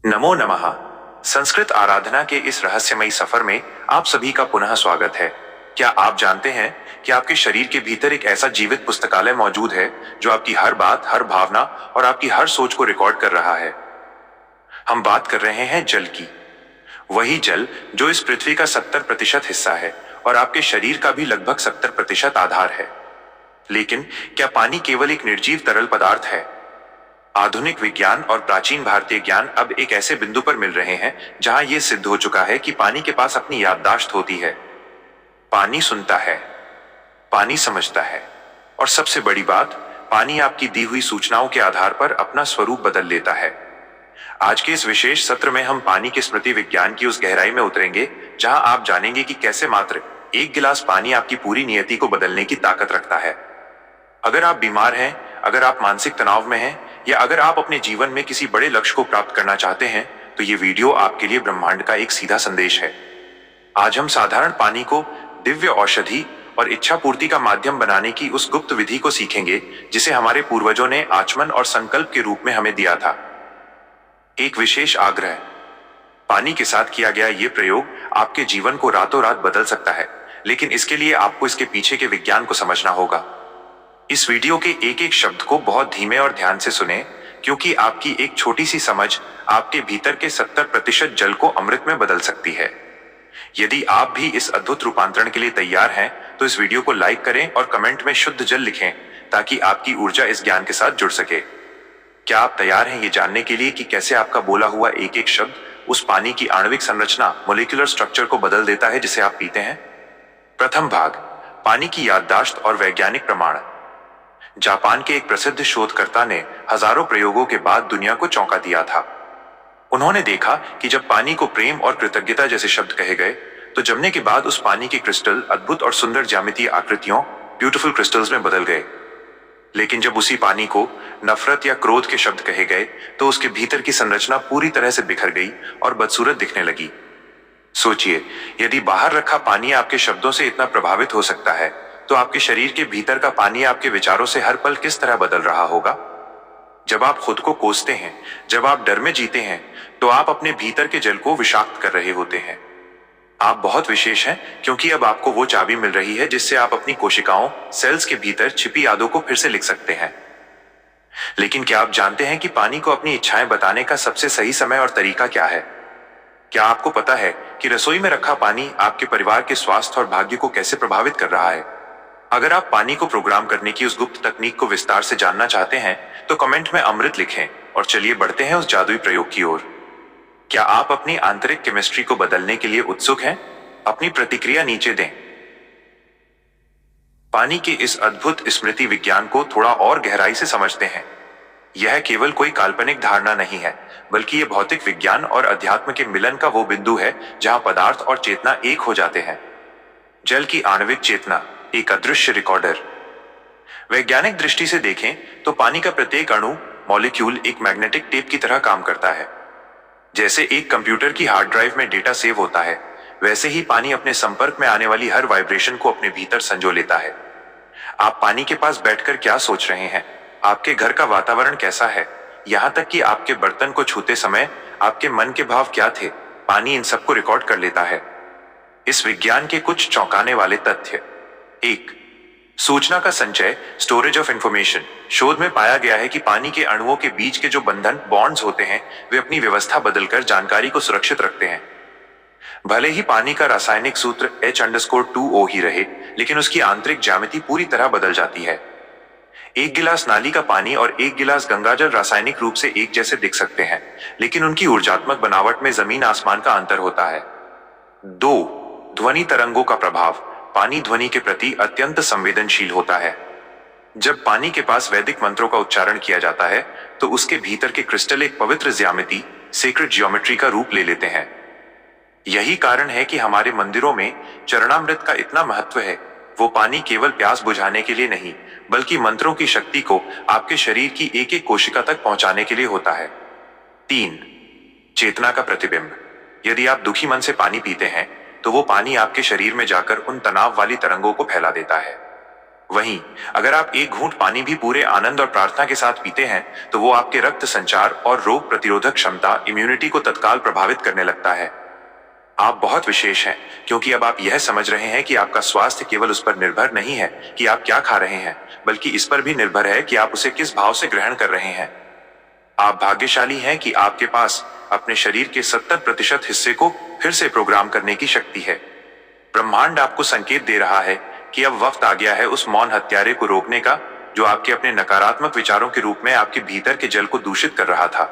नमो नमः। संस्कृत आराधना के इस रहस्यमयी सफर में आप सभी का पुनः स्वागत है। क्या आप जानते हैं कि आपके शरीर के भीतर एक ऐसा जीवित पुस्तकालय मौजूद है जो आपकी हर बात, हर भावना और आपकी हर सोच को रिकॉर्ड कर रहा है। हम बात कर रहे हैं जल की। वही जल जो इस पृथ्वी का 70% हिस्सा है और आपके शरीर का भी लगभग 70% आधार है। लेकिन क्या पानी केवल एक निर्जीव तरल पदार्थ है? आधुनिक विज्ञान और प्राचीन भारतीय ज्ञान अब एक ऐसे बिंदु पर मिल रहे हैं जहां यह सिद्ध हो चुका है कि पानी के पास अपनी याददाश्त होती है। पानी सुनता है, पानी समझता है और सबसे बड़ी बात, पानी आपकी दी हुई सूचनाओं के आधार पर अपना स्वरूप बदल लेता है। आज के इस विशेष सत्र में हम पानी के स्मृति विज्ञान की उस गहराई में उतरेंगे जहां आप जानेंगे कि कैसे मात्र एक गिलास पानी आपकी पूरी नियति को बदलने की ताकत रखता है। अगर आप बीमार हैं, अगर आप मानसिक तनाव में हैं, या अगर आप अपने जीवन में किसी बड़े लक्ष्य को प्राप्त करना चाहते हैं, तो ये वीडियो आपके लिए ब्रह्मांड का एक सीधा संदेश है। आज हम साधारण पानी को दिव्य औषधि और इच्छा पूर्ति का माध्यम बनाने की उस गुप्त विधि को सीखेंगे जिसे हमारे पूर्वजों ने आचमन और संकल्प के रूप में हमें दिया था। एक विशेष आग्रह, पानी के साथ किया गया ये प्रयोग आपके जीवन को रातों रात बदल सकता है, लेकिन इसके लिए आपको इसके पीछे के विज्ञान को समझना होगा। इस वीडियो के एक एक शब्द को बहुत धीमे और ध्यान से सुने, क्योंकि आपकी एक छोटी सी समझ आपके भीतर के 70% जल को अमृत में बदल सकती है। यदि आप भी इस अद्भुत रूपांतरण के लिए तैयार हैं, तो इस वीडियो को लाइक करें और कमेंट में शुद्ध जल लिखें ताकि आपकी ऊर्जा इस ज्ञान के साथ जुड़ सके। क्या आप तैयार हैं ये जानने के लिए कि कैसे आपका बोला हुआ एक एक शब्द उस पानी की आणविक संरचना, मोलिकुलर स्ट्रक्चर को बदल देता है जिसे आप पीते हैं? प्रथम भाग, पानी की याददाश्त और वैज्ञानिक प्रमाण। जापान के एक प्रसिद्ध शोधकर्ता ने हजारों प्रयोगों के बाद दुनिया को चौंका दिया था। उन्होंने देखा कि जब पानी को प्रेम और कृतज्ञता जैसे शब्द कहे गए, तो जमने के बाद उस पानी के क्रिस्टल अद्भुत और सुंदर ज्यामितीय आकृतियों, ब्यूटीफुल क्रिस्टल्स में बदल गए। लेकिन जब उसी पानी को नफरत या क्रोध के शब्द कहे गए, तो उसके भीतर की संरचना पूरी तरह से बिखर गई और बदसूरत दिखने लगी। सोचिए, यदि बाहर रखा पानी आपके शब्दों से इतना प्रभावित हो सकता है, तो आपके शरीर के भीतर का पानी आपके विचारों से हर पल किस तरह बदल रहा होगा। जब आप खुद को कोसते हैं, जब आप डर में जीते हैं, तो आप अपने भीतर के जल को विषाक्त कर रहे होते हैं। आप बहुत विशेष हैं, क्योंकि अब आपको वो चाबी मिल रही है जिससे आप अपनी कोशिकाओं, सेल्स के भीतर छिपी यादों को फिर से लिख सकते हैं। लेकिन क्या आप जानते हैं कि पानी को अपनी इच्छाएं बताने का सबसे सही समय और तरीका क्या है? क्या आपको पता है कि रसोई में रखा पानी आपके परिवार के स्वास्थ्य और भाग्य को कैसे प्रभावित कर रहा है? अगर आप पानी को प्रोग्राम करने की उस गुप्त तकनीक को विस्तार से जानना चाहते हैं, तो कमेंट में अमृत लिखें और चलिए बढ़ते हैं उस जादुई प्रयोग की ओर। क्या आप अपनी आंतरिक केमिस्ट्री को बदलने के लिए उत्सुक हैं? अपनी प्रतिक्रिया नीचे दें। पानी के इस अद्भुत स्मृति विज्ञान को थोड़ा और गहराई से समझते हैं। यह केवल कोई काल्पनिक धारणा नहीं है, बल्कि यह भौतिक विज्ञान और अध्यात्म के मिलन का वो बिंदु है जहां पदार्थ और चेतना एक हो जाते हैं। जल की आणविक चेतना, एक अदृश्य रिकॉर्डर। वैज्ञानिक दृष्टि से देखें तो पानी का प्रत्येक अणु, मॉलिक्यूल एक मैग्नेटिक टेप की तरह काम करता है। जैसे एक कंप्यूटर की हार्ड ड्राइव में डेटा सेव होता है, वैसे ही पानी अपने संपर्क में आने वाली हर वाइब्रेशन को अपने भीतर संजो लेता है। आप पानी के पास बैठकर क्या सोच रहे हैं? आपके घर का वातावरण कैसा है? यहाँ तक कि आपके बर्तन को छूते समय आपके मन के भाव क्या थे? पानी इन सबको रिकॉर्ड कर लेता है। इस विज्ञान के कुछ चौंकाने वाले तथ्य। 1. सूचना का संचय, स्टोरेज ऑफ इंफॉर्मेशन। शोध में पाया गया है कि पानी के अणुओं के बीच के जो बंधन, बॉन्ड्स होते हैं, वे अपनी व्यवस्था बदलकर जानकारी को सुरक्षित रखते हैं। भले ही पानी का रासायनिक सूत्र H_2O ही रहे, लेकिन उसकी आंतरिक ज्यामिति पूरी तरह बदल जाती है। एक गिलास नाली का पानी और एक गिलास गंगाजल रासायनिक रूप से एक जैसे दिख सकते हैं, लेकिन उनकी ऊर्जात्मक बनावट में जमीन आसमान का अंतर होता है। 2. ध्वनि तरंगों का प्रभाव। पानी ध्वनि के प्रति अत्यंत संवेदनशील होता है। जब पानी के पास वैदिक मंत्रों का उच्चारण किया जाता है, तो उसके भीतर के क्रिस्टल एक पवित्र ज्यामिति, सेक्रेड जियोमेट्री का रूप ले लेते हैं। यही कारण है कि हमारे मंदिरों में चरणामृत का इतना महत्व है। वो पानी केवल प्यास बुझाने के लिए नहीं, बल्कि मंत्रों की शक्ति को आपके शरीर की एक एक कोशिका तक पहुंचाने के लिए होता है। 3. चेतना का प्रतिबिंब। यदि आप दुखी मन से पानी पीते हैं, तो वो पानी आपके शरीर में जाकर उन तनाव वाली तरंगों को फैला देता है। वहीं अगर आप एक घूंट पानी भी पूरे आनंद और प्रार्थना के साथ पीते हैं तो वो आपके रक्त संचार और रोग प्रतिरोधक क्षमता इम्यूनिटी को तत्काल प्रभावित करने लगता है। आप बहुत विशेष हैं क्योंकि अब आप यह समझ रहे हैं कि आपका स्वास्थ्य केवल उस पर निर्भर नहीं है कि आप क्या खा रहे हैं, बल्कि इस पर भी निर्भर है कि आप उसे किस भाव से ग्रहण कर रहे हैं। आप भाग्यशाली हैं कि आपके पास अपने शरीर के 70% हिस्से को फिर से प्रोग्राम करने की शक्ति है। ब्रह्मांड आपको संकेत दे रहा है कि अब वक्त आ गया है उस मौन हत्यारे को रोकने का जो आपके अपने नकारात्मक विचारों के रूप में आपके भीतर के जल को दूषित कर रहा था।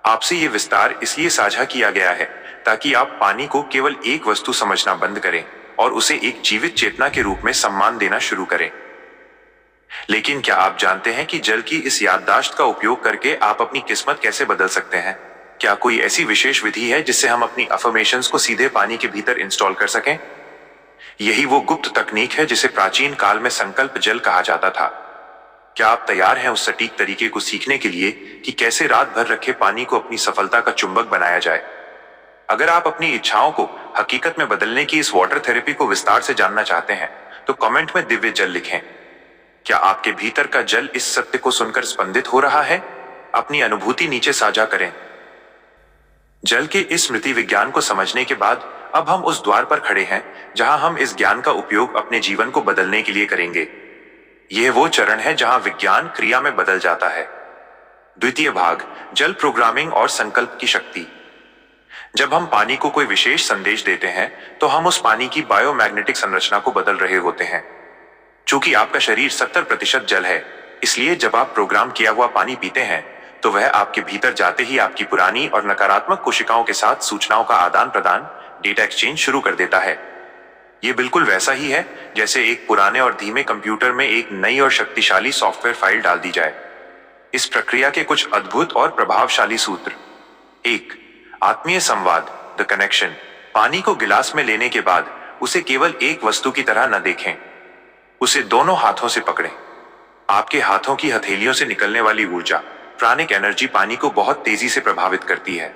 आपसे ये विस्तार इसलिए साझा किया गया है ताकि आप पानी को केवल एक वस्तु समझना बंद करें और उसे एक जीवित चेतना के रूप में सम्मान देना शुरू करें। लेकिन क्या आप जानते हैं कि जल की इस याददाश्त का उपयोग करके आप अपनी किस्मत कैसे बदल सकते हैं? क्या कोई ऐसी विशेष विधि है जिससे हम अपनी अफर्मेशंस को सीधे पानी के भीतर इंस्टॉल कर सकें? यही वो गुप्त तकनीक है जिसे प्राचीन काल में संकल्प जल कहा जाता था। क्या आप तैयार हैं उस सटीक तरीके को सीखने के लिए कि कैसे रात भर रखे पानी को अपनी सफलता का चुंबक बनाया जाए? अगर आप अपनी इच्छाओं को हकीकत में बदलने की इस वाटर थेरेपी को विस्तार से जानना चाहते हैं तो कमेंट में दिव्य जल लिखें। क्या आपके भीतर का जल इस सत्य को सुनकर स्पंदित हो रहा है? अपनी अनुभूति नीचे साझा करें। जल के इस स्मृति विज्ञान को समझने के बाद अब हम उस द्वार पर खड़े हैं जहां हम इस ज्ञान का उपयोग अपने जीवन को बदलने के लिए करेंगे। यह वो चरण है जहां विज्ञान क्रिया में बदल जाता है। द्वितीय भाग, जल प्रोग्रामिंग और संकल्प की शक्ति। जब हम पानी को कोई विशेष संदेश देते हैं तो हम उस पानी की बायोमैग्नेटिक संरचना को बदल रहे होते हैं। चूंकि आपका शरीर 70% जल है, इसलिए जब आप प्रोग्राम किया हुआ पानी पीते हैं तो वह आपके भीतर जाते ही आपकी पुरानी और नकारात्मक कोशिकाओं के साथ सूचनाओं का आदान प्रदान, डेटा एक्सचेंज शुरू कर देता है। ये बिल्कुल वैसा ही है जैसे एक पुराने और धीमे कंप्यूटर में एक नई और शक्तिशाली सॉफ्टवेयर फाइल डाल दी जाए। इस प्रक्रिया के कुछ अद्भुत और प्रभावशाली सूत्र। 1. आत्मीय संवाद, द कनेक्शन। पानी को गिलास में लेने के बाद उसे केवल एक वस्तु की तरह न देखें, उसे दोनों हाथों से पकड़ें। आपके हाथों की हथेलियों से निकलने वाली ऊर्जा, प्राणिक एनर्जी, पानी को बहुत तेजी से प्रभावित करती है।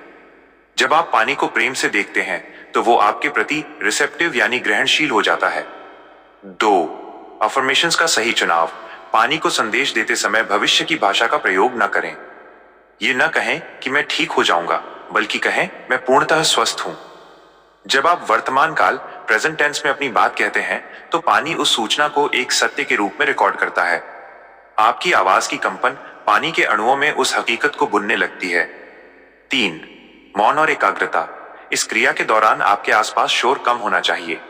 जब आप पानी को प्रेम से देखते हैं तो वो आपके प्रति रिसेप्टिव यानी ग्रहणशील हो जाता है। 2. अफर्मेशंस का सही चुनाव। पानी को संदेश देते समय भविष्य की भाषा का प्रयोग न करें। ये न कहें कि मैं ठीक हो जाऊंगा, बल्कि कहें मैं पूर्णतः स्वस्थ हूं। जब आप वर्तमान काल प्रेजेंट टेंस में अपनी बात कहते हैं तो पानी उस सूचना को एक सत्य के रूप में रिकॉर्ड करता है। आपकी आवाज की कंपन पानी के अणुओं में उस हकीकत को बुनने लगती है। 3. मौन और एकाग्रता। इस क्रिया के दौरान आपके आसपास शोर कम होना चाहिए।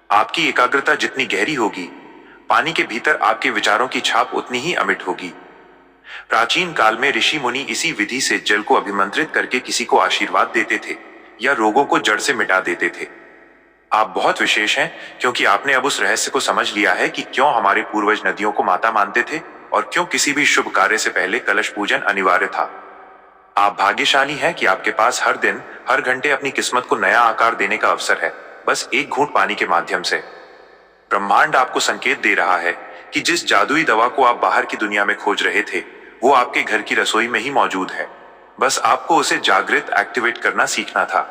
आपकी एकाग्रता जितनी गहरी होगी, पानी के भीतर आपके विचारों की छाप उतनी ही अमिट होगी। प्राचीन काल में ऋषि मुनि इसी विधि से जल को अभिमंत्रित करके किसी को आशीर्वाद देते थे या रोगों को जड़ से मिटा देते थे। आप बहुत विशेष हैं क्योंकि आपने अब उस रहस्य को समझ लिया है कि क्यों हमारे पूर्वज नदियों को माता मानते थे और क्यों किसी भी शुभ कार्य से पहले कलश पूजन अनिवार्य था। आप भाग्यशाली हैं कि आपके पास हर दिन, हर घंटे अपनी किस्मत को नया आकार देने का अवसर है, बस एक घूंट पानी के माध्यम से। ब्रह्मांड आपको संकेत दे रहा है कि जिस जादुई दवा को आप बाहर की दुनिया में खोज रहे थे वो आपके घर की रसोई में ही मौजूद है। बस आपको उसे जागृत एक्टिवेट करना सीखना था।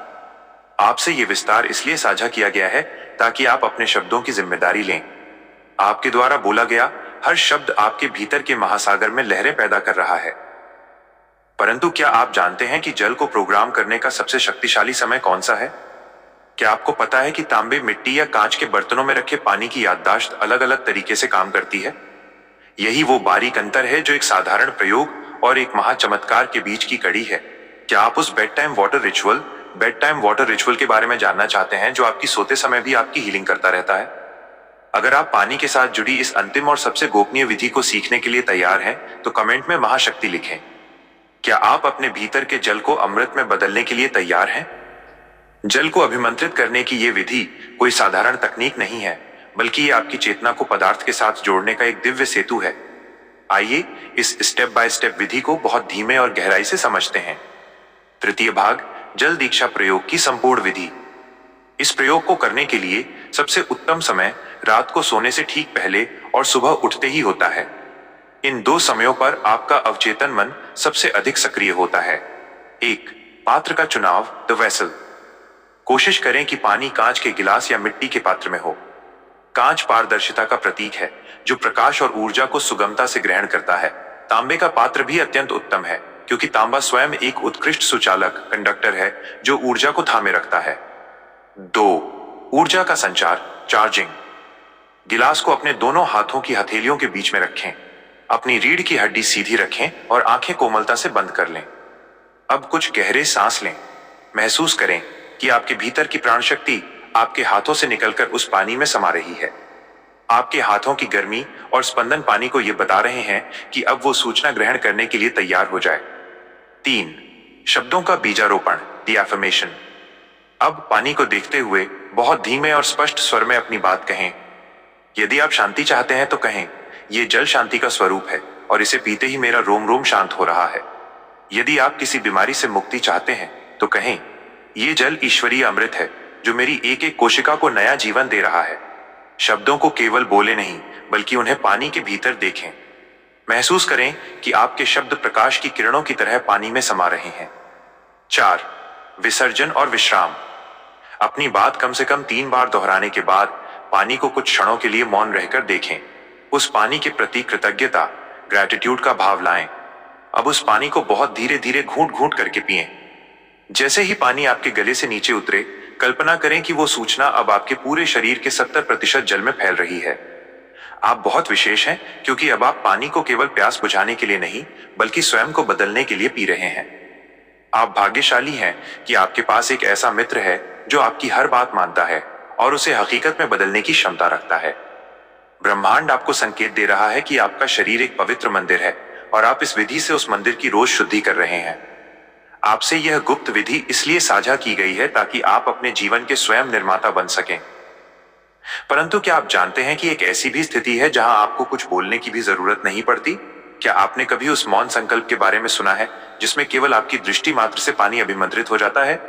आपसे ये विस्तार इसलिए साझा किया गया है ताकि आप अपने शब्दों की जिम्मेदारी लें। आपके द्वारा बोला गया हर शब्द आपके भीतर के महासागर में लहरें पैदा कर रहा है। परंतु क्या आप जानते हैं कि जल को प्रोग्राम करने का सबसे शक्तिशाली समय कौन सा है? क्या आपको पता है कि तांबे, मिट्टी या कांच के बर्तनों में रखे पानी की याददाश्त अलग अलग तरीके से काम करती है? यही वो बारीक अंतर है जो एक साधारण प्रयोग और एक महाचमत्कार के बीच की कड़ी है। क्या आप उस बेड टाइम वाटर रिचुअल के बारे में जानना चाहते हैं जो आपकी सोते समय भी आपकी हीलिंग करता रहता है? अगर आप पानी के साथ जुड़ी इस अंतिम और सबसे गोपनीय विधि को सीखने के लिए तैयार हैं तो कमेंट में महाशक्ति लिखें। क्या आप अपने भीतर के जल को अमृत में बदलने के लिए तैयार हैं? जल को अभिमंत्रित करने की ये विधि कोई साधारण तकनीक नहीं है, बल्कि ये आपकी चेतना को पदार्थ के साथ जोड़ने का एक दिव्य सेतु है। आइए इस स्टेप बाय स्टेप विधि को बहुत धीमे और गहराई से समझते हैं। तृतीय भाग, जल दीक्षा प्रयोग की संपूर्ण विधि। इस प्रयोग को करने के लिए सबसे उत्तम समय रात को सोने से ठीक पहले और सुबह उठते ही होता है। इन दो समयों पर आपका अवचेतन मन सबसे अधिक सक्रिय होता है। 1. पात्र का चुनाव, द वेसल। कोशिश करें कि पानी कांच के गिलास या मिट्टी के पात्र में हो। कांच पारदर्शिता का प्रतीक है, जो प्रकाश और ऊर्जा को सुगमता से ग्रहण करता है। तांबे का पात्र भी अत्यंत उत्तम है, क्योंकि तांबा स्वयं एक उत्कृष्ट सुचालक कंडक्टर है, जो ऊर्जा को थामे रखता है। 2. ऊर्जा का संचार, चार्जिंग। गिलास को अपने दोनों हाथों की हथेलियों के बीच में रखें। अपनी रीढ़ की हड्डी सीधी रखें और आंखें कोमलता से बंद कर लें। अब कुछ गहरे सांस लें। महसूस करें कि आपके भीतर की प्राण शक्ति आपके हाथों से निकलकर उस पानी में समा रही है। आपके हाथों की गर्मी और स्पंदन पानी को यह बता रहे हैं कि अब वो सूचना ग्रहण करने के लिए तैयार हो जाए। 3. शब्दों का बीजारोपण, द एफर्मेशन। अब पानी को देखते हुए बहुत धीमे और स्पष्ट स्वर में अपनी बात कहें। यदि आप शांति चाहते हैं तो कहें, यह जल शांति का स्वरूप है और इसे पीते ही मेरा रोम रोम शांत हो रहा है। यदि आप किसी बीमारी से मुक्ति चाहते हैं तो कहें, यह जल ईश्वरीय अमृत है जो मेरी एक एक कोशिका को नया जीवन दे रहा है। शब्दों को केवल बोले नहीं, बल्कि उन्हें पानी के भीतर देखें। महसूस करें कि आपके शब्द प्रकाश की किरणों की तरह पानी में समा रहे हैं। 4. विसर्जन और विश्राम। अपनी बात कम से कम 3 बार दोहराने के बाद पानी को कुछ क्षणों के लिए मौन रहकर देखें। उस पानी के प्रति कृतज्ञता, ग्रैटिट्यूड का भाव लाएं। अब उस पानी को बहुत धीरे धीरे घूंट घूंट करके पिएं। जैसे ही पानी आपके गले से नीचे उतरे, कल्पना करें कि वो सूचना अब आपके पूरे शरीर के 70% जल में फैल रही है। आप बहुत विशेष हैं, क्योंकि अब आप पानी को केवल प्यास बुझाने के लिए नहीं, बल्कि स्वयं को बदलने के लिए पी रहे हैं। आप भाग्यशाली हैं कि आपके पास एक ऐसा मित्र है जो आपकी हर बात मानता है और उसे हकीकत में बदलने की क्षमता रखता है। ब्रह्मांड आपको संकेत दे रहा है कि आपका शरीर एक पवित्र मंदिर है और आप इस विधि से उस मंदिर की रोज शुद्धि कर रहे हैं। आपसे यह गुप्त विधि इसलिए साझा की गई है ताकि आप अपने जीवन के स्वयं निर्माता बन सकें। परंतु क्या आप जानते हैं कि एक ऐसी भी स्थिति है जहां आपको कुछ बोलने की भी जरूरत नहीं पड़ती? क्या आपने कभी उस मौन संकल्प के बारे में सुना है जिसमें केवल आपकी दृष्टि मात्र से पानी अभिमंत्रित हो जाता है?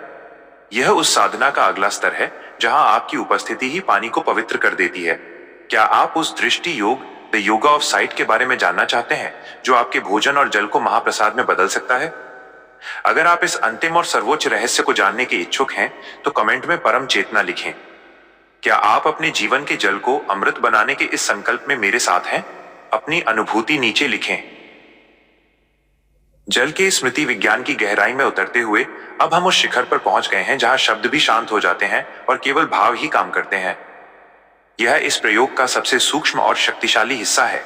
यह उस साधना का अगला स्तर है जहां आपकी उपस्थिति ही पानी को पवित्र कर देती है। क्या आप उस दृष्टि योग, द योगा ऑफ साइट के बारे में जानना चाहते हैं, जो आपके भोजन और जल को महाप्रसाद में बदल सकता है? अगर आप इस अंतिम और सर्वोच्च रहस्य को जानने के इच्छुक हैं, तो कमेंट में परम चेतना लिखें। क्या आप अपने जीवन के जल को अमृत बनाने के इस संकल्प में मेरे साथ हैं? अपनी अनुभूति नीचे लिखें। जल के स्मृति विज्ञान की गहराई में उतरते हुए अब हम उस शिखर पर पहुंच गए हैं जहां शब्द भी शांत हो जाते हैं और केवल भाव ही काम करते हैं। यह इस प्रयोग का सबसे सूक्ष्म और शक्तिशाली हिस्सा है।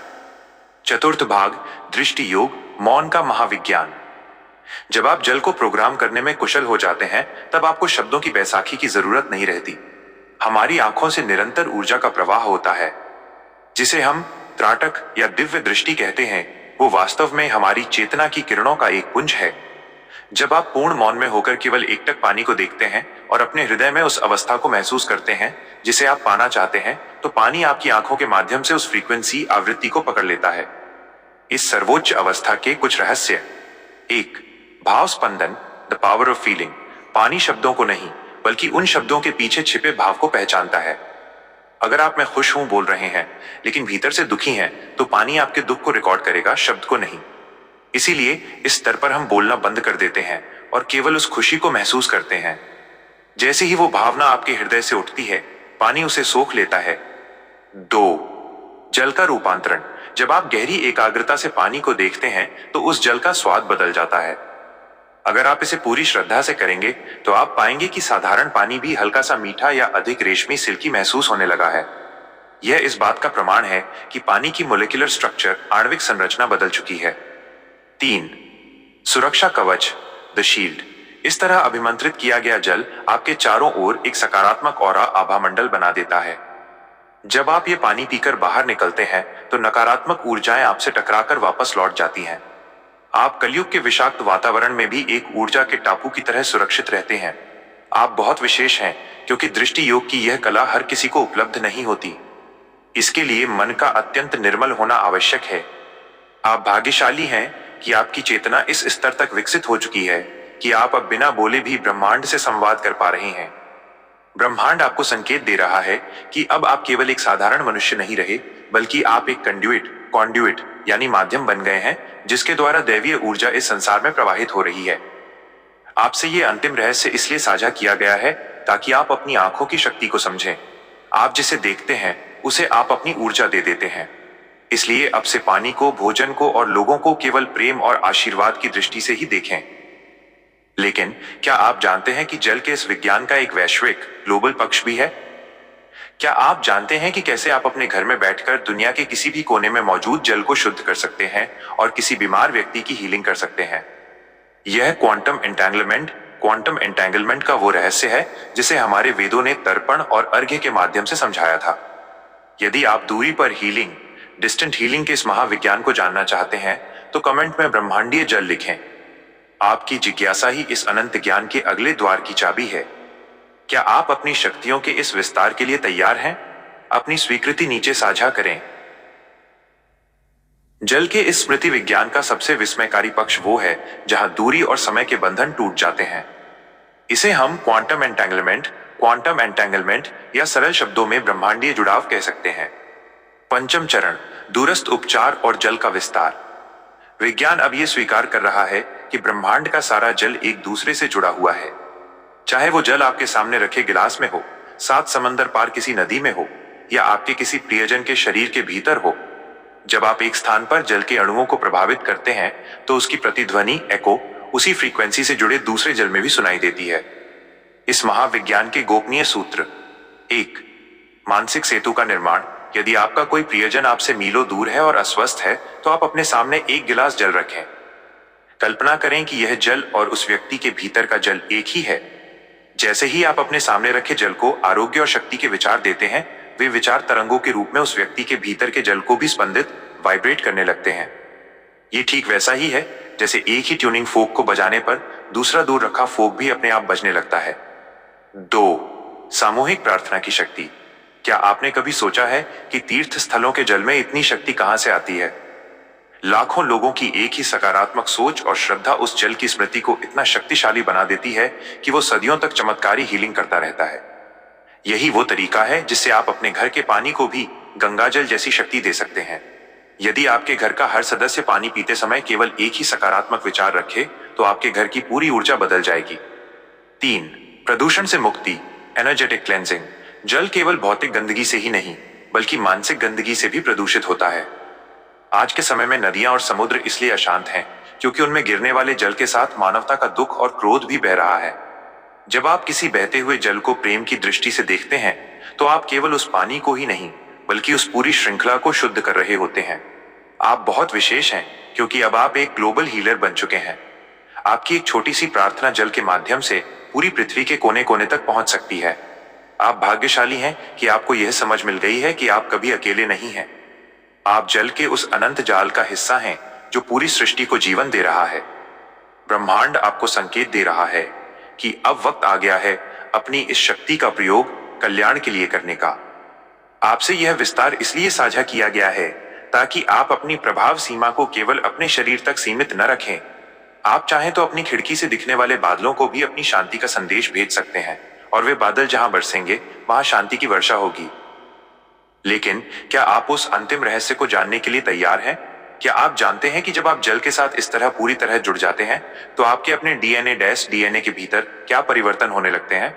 चतुर्थ भाग, दृष्टि योग, मौन का महाविज्ञान। जब आप जल को प्रोग्राम करने में कुशल हो जाते हैं, तब आपको शब्दों की बैसाखी की जरूरत नहीं रहती। हमारी आंखों से निरंतर ऊर्जा का प्रवाह होता है, जिसे हम त्राटक या दिव्य दृष्टि कहते हैं। वो वास्तव में हमारी चेतना की किरणों का एक पुंज है। जब आप पूर्ण मौन में होकर केवल एकटक पानी को देखते हैं और अपने हृदय में उस अवस्था को महसूस करते हैं जिसे आप पाना चाहते हैं, तो पानी आपकी आंखों के माध्यम से उस फ्रीक्वेंसी, आवृत्ति को पकड़ लेता है। इस सर्वोच्च अवस्था के कुछ रहस्य। 1. भाव स्पंदन, द पावर ऑफ फीलिंग। पानी शब्दों को नहीं, बल्कि उन शब्दों के पीछे छिपे भाव को पहचानता है। अगर आप मैं खुश हूं बोल रहे हैं लेकिन भीतर से दुखी हैं, तो पानी आपके दुख को रिकॉर्ड करेगा, शब्द को नहीं। इसीलिए इस स्तर पर हम बोलना बंद कर देते हैं और केवल उस खुशी को महसूस करते हैं। जैसे ही वो भावना आपके हृदय से उठती है, पानी उसे सोख लेता है। 2. जल का रूपांतरण। जब आप गहरी एकाग्रता से पानी को देखते हैं, तो उस जल का स्वाद बदल जाता है। अगर आप इसे पूरी श्रद्धा से करेंगे, तो आप पाएंगे कि साधारण पानी भी हल्का सा मीठा या अधिक रेशमी सिल्की महसूस होने लगा है। यह इस बात का प्रमाण है कि पानी की मोलिकुलर स्ट्रक्चर, आणविक संरचना बदल चुकी है। 3. सुरक्षा कवच, द शील्ड। इस तरह अभिमंत्रित किया गया जल आपके चारों ओर एक सकारात्मक ऑरा, आभामंडल बना देता है। जब आप ये पानी पीकर बाहर निकलते हैं, तो नकारात्मक ऊर्जाएं आपसे टकराकर वापस लौट जाती हैं। आप कलयुग के विषाक्त वातावरण में भी एक ऊर्जा के टापू की तरह सुरक्षित रहते हैं। आप बहुत विशेष हैं, क्योंकि दृष्टि योग की यह कला हर किसी को उपलब्ध नहीं होती। इसके लिए मन का अत्यंत निर्मल होना आवश्यक है। आप भाग्यशाली हैं कि आपकी चेतना इस स्तर तक विकसित हो चुकी है कि आप अब बिना बोले भी ब्रह्मांड से संवाद कर पा रहे हैं। ब्रह्मांड आपको संकेत दे रहा है कि अब आप केवल एक साधारण मनुष्य नहीं रहे, बल्कि आप एक कॉन्ड्यूइट यानी माध्यम बन गए हैं, जिसके द्वारा दैवीय ऊर्जा इस संसार में प्रवाहित हो रही है। आपसे ये अंतिम रहस्य इसलिए साझा किया गया है ताकि आप अपनी आंखों की शक्ति को समझें। आप जिसे देखते हैं उसे आप अपनी ऊर्जा दे देते हैं। इसलिए अब से पानी को, भोजन को और लोगों को केवल प्रेम और आशीर्वाद की दृष्टि से ही देखें। लेकिन क्या आप जानते हैं कि जल के इस विज्ञान का एक वैश्विक ग्लोबल पक्ष भी है? क्या आप जानते हैं कि कैसे आप अपने घर में बैठकर दुनिया के किसी भी कोने में मौजूद जल को शुद्ध कर सकते हैं और किसी बीमार व्यक्ति की हीलिंग कर सकते हैं? यह क्वांटम एंटेंगलमेंट का वो रहस्य है जिसे हमारे वेदों ने तर्पण और अर्घ्य के माध्यम से समझाया था। यदि आप दूरी पर हीलिंग, डिस्टेंट हीलिंग के इस महाविज्ञान को जानना चाहते हैं तो कमेंट में ब्रह्मांडीय जल लिखें। आपकी जिज्ञासा ही इस अनंत ज्ञान के अगले द्वार की चाबी है। क्या आप अपनी शक्तियों के इस विस्तार के लिए तैयार हैं? अपनी स्वीकृति नीचे साझा करें। जल के इस स्मृति विज्ञान का सबसे विस्मयकारी पक्ष वो है जहां दूरी और समय के बंधन टूट जाते हैं। इसे हम क्वांटम एंटेंगलमेंट या सरल शब्दों में ब्रह्मांडीय जुड़ाव कह सकते हैं। पंचम चरण, दूरस्थ उपचार और जल का विस्तार। विज्ञान अब यह स्वीकार कर रहा है कि ब्रह्मांड का सारा जल एक दूसरे से जुड़ा हुआ है। चाहे वो जल आपके सामने रखे गिलास में हो, 7 समंदर पार किसी नदी में हो, या आपके किसी प्रियजन के शरीर के भीतर हो। जब आप एक स्थान पर जल के अणुओं को प्रभावित करते हैं तो उसकी प्रतिध्वनि एको उसी फ्रीक्वेंसी से जुड़े दूसरे जल में भी सुनाई देती है। इस महाविज्ञान के गोपनीय सूत्र। 1. मानसिक सेतु का निर्माण। यदि आपका कोई प्रियजन आपसे मीलों दूर है और अस्वस्थ है तो आप अपने सामने एक गिलास जल रखें। कल्पना करें कि यह जल और उस व्यक्ति के भीतर का जल एक ही है। जैसे ही आप अपने सामने रखे जल को आरोग्य और शक्ति के विचार देते हैं, वे विचार तरंगों के रूप में उस व्यक्ति के भीतर के जल को भी स्पंदित, वाइब्रेट करने लगते हैं। ये ठीक वैसा ही है जैसे एक ही ट्यूनिंग फोक को बजाने पर दूसरा दूर रखा फोक भी अपने आप बजने लगता है। 2. सामूहिक प्रार्थना की शक्ति। क्या आपने कभी सोचा है कि तीर्थ स्थलों के जल में इतनी शक्ति कहां से आती है? लाखों लोगों की एक ही सकारात्मक सोच और श्रद्धा उस जल की स्मृति को इतना शक्तिशाली बना देती है कि वो सदियों तक चमत्कारी हीलिंग करता रहता है। यही वो तरीका है जिससे आप अपने घर के पानी को भी गंगाजल जैसी शक्ति दे सकते हैं। यदि आपके घर का हर सदस्य पानी पीते समय केवल एक ही सकारात्मक विचार रखे तो आपके घर की पूरी ऊर्जा बदल जाएगी। 3. प्रदूषण से मुक्ति, एनर्जेटिक क्लेंजिंग। जल केवल भौतिक गंदगी से ही नहीं बल्कि मानसिक गंदगी से भी प्रदूषित होता है। आज के समय में नदियां और समुद्र इसलिए अशांत हैं क्योंकि उनमें गिरने वाले जल के साथ मानवता का दुख और क्रोध भी बह रहा है। जब आप किसी बहते हुए जल को प्रेम की दृष्टि से देखते हैं तो आप केवल उस पानी को ही नहीं बल्कि उस पूरी श्रृंखला को शुद्ध कर रहे होते हैं। आप बहुत विशेष हैं क्योंकि अब आप एक ग्लोबल हीलर बन चुके हैं। आपकी एक छोटी सी प्रार्थना जल के माध्यम से पूरी पृथ्वी के कोने कोने तक पहुंच सकती है। आप भाग्यशाली हैं कि आपको यह समझ मिल गई है कि आप कभी अकेले नहीं हैं। आप जल के उस अनंत जाल का हिस्सा हैं जो पूरी सृष्टि को जीवन दे रहा है। ब्रह्मांड आपको संकेत दे रहा है कि अब वक्त आ गया है अपनी इस शक्ति का प्रयोग कल्याण के लिए करने का। आपसे यह विस्तार इसलिए साझा किया गया है ताकि आप अपनी प्रभाव सीमा को केवल अपने शरीर तक सीमित न रखें। आप चाहें तो अपनी खिड़की से दिखने वाले बादलों को भी अपनी शांति का संदेश भेज सकते हैं और वे बादल जहां बरसेंगे वहां शांति की वर्षा होगी। लेकिन क्या आप उस अंतिम रहस्य को जानने के लिए तैयार हैं? क्या आप जानते हैं कि जब आप जल के साथ इस तरह पूरी तरह जुड़ जाते हैं तो आपके अपने डीएनए के भीतर क्या परिवर्तन होने लगते हैं?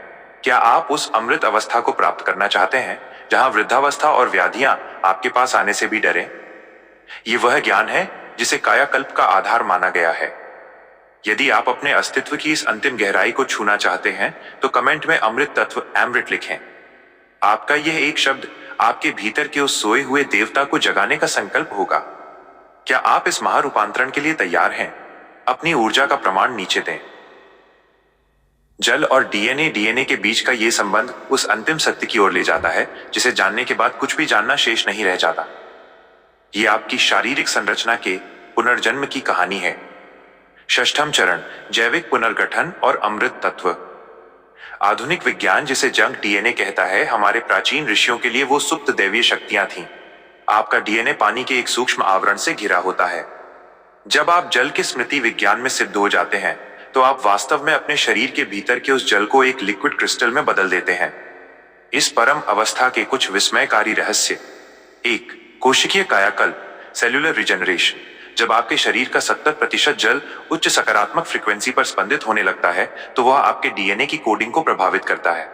क्या आप उस अमृत अवस्था को प्राप्त करना चाहते हैं जहां वृद्धावस्था और व्याधियां आपके पास आने से भी डरें? ये वह ज्ञान है जिसे कायाकल्प का आधार माना गया है। यदि आप अपने अस्तित्व की इस अंतिम गहराई को छूना चाहते हैं तो कमेंट में अमृत तत्व अमृत लिखें। आपका यह एक शब्द आपके भीतर के उस सोए हुए देवता को जगाने का संकल्प होगा। क्या आप इस महारूपांतरण के लिए तैयार हैं? अपनी ऊर्जा का प्रमाण नीचे दें। जल और डीएनए के बीच का यह संबंध उस अंतिम सत्य की ओर ले जाता है जिसे जानने के बाद कुछ भी जानना शेष नहीं रह जाता। यह आपकी शारीरिक संरचना के पुनर्जन्म की कहानी है। षष्ठम चरण, जैविक पुनर्गठन और अमृत तत्व। आधुनिक विज्ञान जिसे जंक डीएनए कहता है, हमारे प्राचीन ऋषियों के लिए वो सुप्त दैवीय शक्तियां थीं। आपका डीएनए पानी के एक सूक्ष्म आवरण से घिरा होता है। जब आप जल के स्मृति विज्ञान में सिद्ध हो जाते हैं तो आप वास्तव में अपने शरीर के भीतर के उस जल को एक लिक्विड क्रिस्टल में बदल देते हैं। इस परम अवस्था के कुछ विस्मयकारी रहस्य। 1. कोशिकीय कायाकल्प, सेल्यूलर रिजेनरेशन। जब आपके शरीर का 70% जल उच्च सकारात्मक फ्रीक्वेंसी पर स्पंदित होने लगता है तो वह आपके डीएनए की कोडिंग को प्रभावित करता है।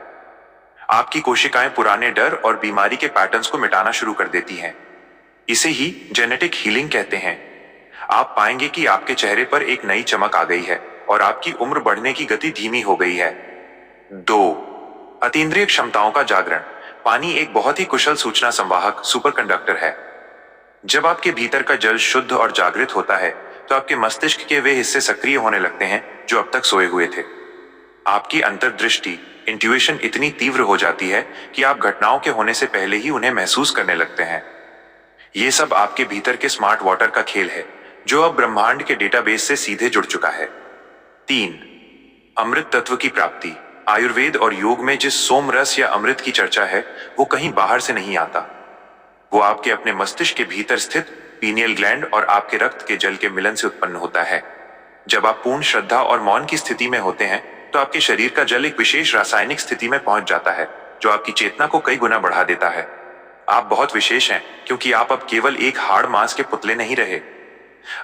आपकी कोशिकाएं पुराने डर और बीमारी के पैटर्न्स को मिटाना शुरू कर देती हैं। इसे ही जेनेटिक हीलिंग कहते हैं। आप पाएंगे कि आपके चेहरे पर एक नई चमक आ गई है और आपकी उम्र बढ़ने की गति धीमी हो गई है। 2. अतीन्द्रिय क्षमताओं का जागरण। पानी एक बहुत ही कुशल सूचना संवाहक सुपरकंडक्टर है। जब आपके भीतर का जल शुद्ध और जागृत होता है तो आपके मस्तिष्क के वे हिस्से सक्रिय होने लगते हैं जो अब तक सोए हुए थे। आपकी अंतर्दृष्टि इंट्यूशन इतनी तीव्र हो जाती है कि आप घटनाओं के होने से पहले ही उन्हें महसूस करने लगते हैं। ये सब आपके भीतर के स्मार्ट वाटर का खेल है जो अब ब्रह्मांड के डेटाबेस से सीधे जुड़ चुका है। 3. अमृत तत्व की प्राप्ति। आयुर्वेद और योग में जिस सोम रस या अमृत की चर्चा है वो कहीं बाहर से नहीं आता। वो आपके अपने मस्तिष्क के भीतर स्थित पीनियल ग्लैंड और आपके रक्त के जल के मिलन से उत्पन्न होता है। जब आप पूर्ण श्रद्धा और मौन की स्थिति में होते हैं तो आपके शरीर का जल एक विशेष रासायनिक स्थिति में पहुंच जाता है जो आपकी चेतना को कई गुना बढ़ा देता है। आप बहुत विशेष हैं क्योंकि आप अब केवल एक हाड़ मांस के पुतले नहीं रहे।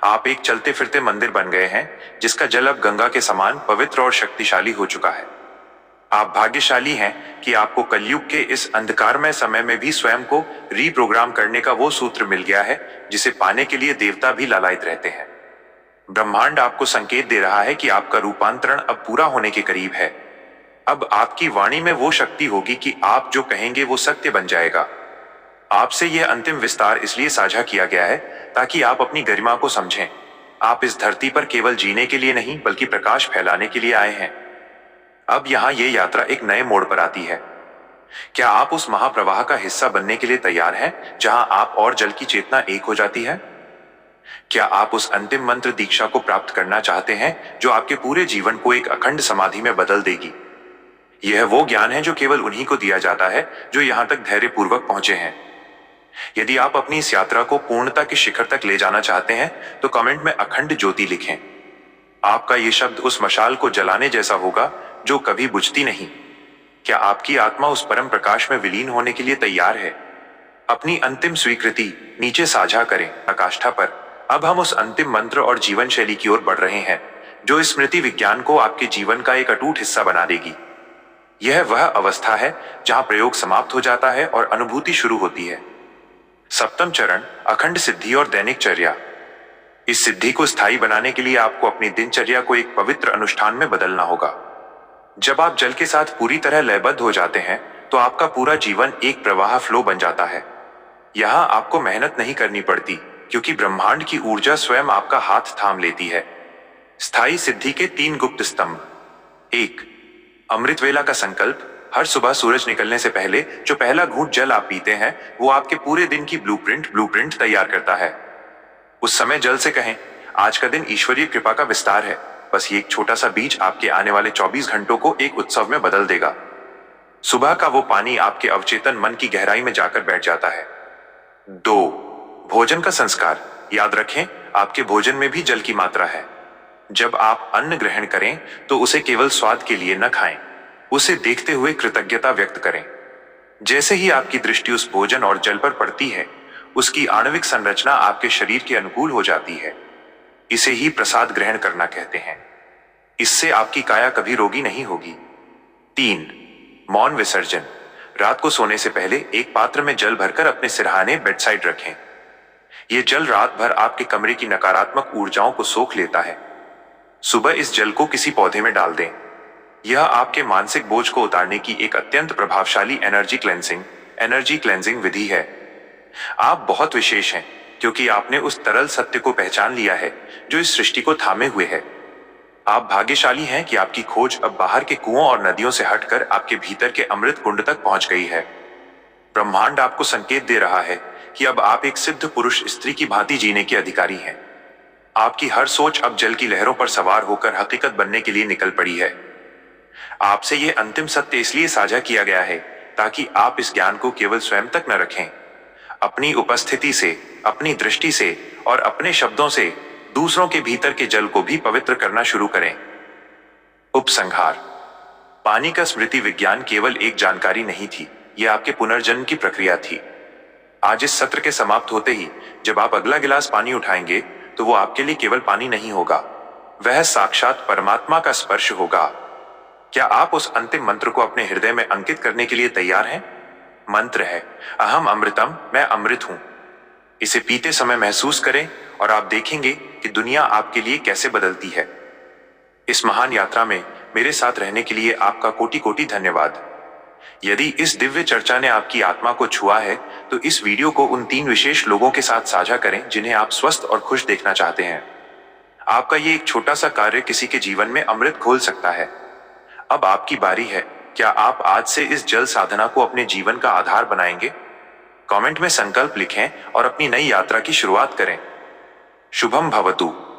आप एक चलते फिरते मंदिर बन गए हैं जिसका जल अब गंगा के समान पवित्र और शक्तिशाली हो चुका है। आप भाग्यशाली हैं कि आपको कलयुग के इस अंधकारमय समय में भी स्वयं को रीप्रोग्राम करने का वो सूत्र मिल गया है जिसे पाने के लिए देवता भी लालायित रहते हैं। ब्रह्मांड आपको संकेत दे रहा है कि आपका रूपांतरण अब पूरा होने के करीब है। अब आपकी वाणी में वो शक्ति होगी कि आप जो कहेंगे वो सत्य बन जाएगा। आपसे यह अंतिम विस्तार इसलिए साझा किया गया है ताकि आप अपनी गरिमा को समझें। आप इस धरती पर केवल जीने के लिए नहीं बल्कि प्रकाश फैलाने के लिए आए हैं। अब यहाँ ये यात्रा एक नए मोड़ पर आती है। क्या आप उस महाप्रवाह का हिस्सा बनने के लिए तैयार हैं जहां आप और जल की चेतना एक हो जाती है? क्या आप उस अंतिम मंत्र दीक्षा को प्राप्त करना चाहते हैं जो आपके पूरे जीवन को एक अखंड समाधि में बदल देगी? यह वो ज्ञान है जो केवल उन्हीं को दिया जाता है जो यहां तक धैर्यपूर्वक पहुंचे हैं। यदि आप अपनी इस यात्रा को पूर्णता के शिखर तक ले जाना चाहते हैं तो कमेंट में अखंड ज्योति लिखें। आपका ये शब्द उस मशाल को जलाने जैसा होगा जो कभी बुझती नहीं। क्या आपकी आत्मा उस परम प्रकाश में विलीन होने के लिए तैयार है? अपनी अंतिम स्वीकृति नीचे साझा करें। प्रकाष्ठा पर अब हम उस अंतिम मंत्र और जीवन शैली की ओर बढ़ रहे हैं जो इस स्मृति विज्ञान को आपके जीवन का एक अटूट हिस्सा बना देगी। यह वह अवस्था है जहां प्रयोग समाप्त हो जाता है और अनुभूति शुरू होती है। सप्तम चरण, अखंड सिद्धि और दैनिक चर्या। इस सिद्धि को स्थायी बनाने के लिए आपको अपनी दिनचर्या को एक पवित्र अनुष्ठान में बदलना होगा। जब आप जल के साथ पूरी तरह लयबद्ध हो जाते हैं तो आपका पूरा जीवन एक प्रवाह फ्लो बन जाता है। यहां आपको मेहनत नहीं करनी पड़ती क्योंकि ब्रह्मांड की ऊर्जा स्वयं आपका हाथ थाम लेती है। स्थायी सिद्धि के 3 गुप्त स्तंभ। 1. अमृत वेला का संकल्प। हर सुबह सूरज निकलने से पहले जो पहला घूंट जल आप पीते हैं वो आपके पूरे दिन की ब्लूप्रिंट तैयार करता है। उस समय जल से कहें, आज का दिन ईश्वरीय कृपा का विस्तार है। बस ये एक छोटा सा बीज आपके आने वाले 24 घंटों को एक उत्सव में बदल देगा। सुबह का वो पानी आपके अवचेतन मन की गहराई में जाकर बैठ जाता है। 2. भोजन का संस्कार। याद रखें, आपके भोजन में भी जल की मात्रा है। जब आप अन्न ग्रहण करें तो उसे केवल स्वाद के लिए न खाएं, उसे देखते हुए कृतज्ञता व्यक्त करें। जैसे ही आपकी दृष्टि उस भोजन और जल पर पड़ती है उसकी आणविक संरचना आपके शरीर के अनुकूल हो जाती है। इसे ही प्रसाद ग्रहण करना कहते हैं। इससे आपकी काया कभी रोगी नहीं होगी। 3. मौन विसर्जन। रात को सोने से पहले एक पात्र में जल भरकर अपने सिरहाने बेडसाइड रखें। यह जल रात भर आपके कमरे की नकारात्मक ऊर्जाओं को सोख लेता है। सुबह इस जल को किसी पौधे में डाल दें। यह आपके मानसिक बोझ को उतारने की एक अत्यंत प्रभावशाली एनर्जी क्लेंजिंग विधि है। आप बहुत विशेष हैं क्योंकि आपने उस तरल सत्य को पहचान लिया है जो इस सृष्टि को थामे हुए है। आप भाग्यशाली हैं कि आपकी खोज अब बाहर के कुओं और नदियों से हटकर आपके भीतर के अमृत कुंड तक पहुंच गई है। ब्रह्मांड आपको संकेत दे रहा है कि अब आप एक सिद्ध पुरुष स्त्री की भांति जीने के अधिकारी हैं। आपकी हर सोच अब जल की लहरों पर सवार होकर हकीकत बनने के लिए निकल पड़ी है। आपसे यह अंतिम सत्य इसलिए साझा किया गया है ताकि आप इस ज्ञान को केवल स्वयं तक न रखें, अपनी उपस्थिति से, अपनी दृष्टि से और अपने शब्दों से दूसरों के भीतर के जल को भी पवित्र करना शुरू करें। उपसंहार। पानी का स्मृति विज्ञान केवल एक जानकारी नहीं थी, यह आपके पुनर्जन्म की प्रक्रिया थी। आज इस सत्र के समाप्त होते ही जब आप अगला गिलास पानी उठाएंगे तो वो आपके लिए केवल पानी नहीं होगा, वह साक्षात परमात्मा का स्पर्श होगा। क्या आप उस अंतिम मंत्र को अपने हृदय में अंकित करने के लिए तैयार हैं? मंत्र है, अहम अमृतम, मैं अमृत हूं। इसे पीते समय महसूस करें और आप देखेंगे कि दुनिया आपके लिए कैसे बदलती है। इस महान यात्रा में मेरे साथ रहने के लिए आपका कोटि कोटि धन्यवाद। यदि इस दिव्य चर्चा ने आपकी आत्मा को छुआ है, तो इस वीडियो को उन 3 विशेष लोगों के साथ साझा करें जिन्हें आप स्वस्थ और खुश देखना चाहते हैं। आपका ये एक छोटा सा कार्य किसी के जीवन में अमृत खोल सकता है। अब आपकी बारी है। क्या आप आज से इस जल साधना को अपने जीवन का आधार बनाएंगे? कमेंट में संकल्प लिखें और अपनी नई यात्रा की शुरुआत करें। शुभम भवतु।